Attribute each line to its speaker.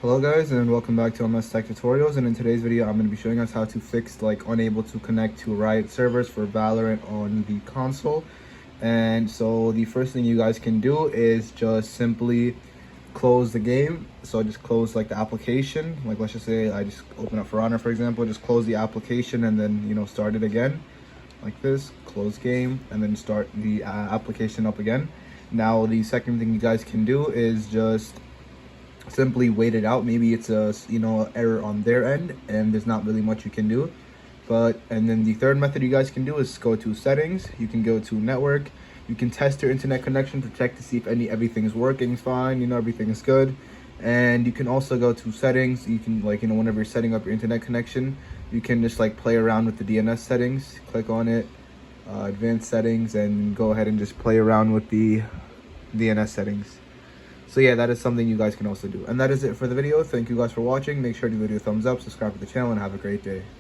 Speaker 1: Hello guys, and welcome back to MS Tech Tutorials. And in today's video I'm going to be showing us how to fix unable to connect to Riot servers for Valorant on the console. And so the first thing you guys can do is just simply close the game. So just close the application. Let's just say I just open up For Honor, for example. Just close the application and then start it again like this. Close game and then start the application up again. Now the second thing you guys can do is just simply wait it out. Maybe it's a error on their end and there's not really much you can do. And then the third method you guys can do is go to settings. You can go to network. You can test your internet connection to check to see if everything's working fine, everything is good. And you can also go to settings. You can whenever you're setting up your internet connection, you can just play around with the DNS settings. Click on it, advanced settings, and go ahead and just play around with the DNS settings. So yeah, that is something you guys can also do. And that is it for the video. Thank you guys for watching. Make sure to give the video a thumbs up, subscribe to the channel, and have a great day.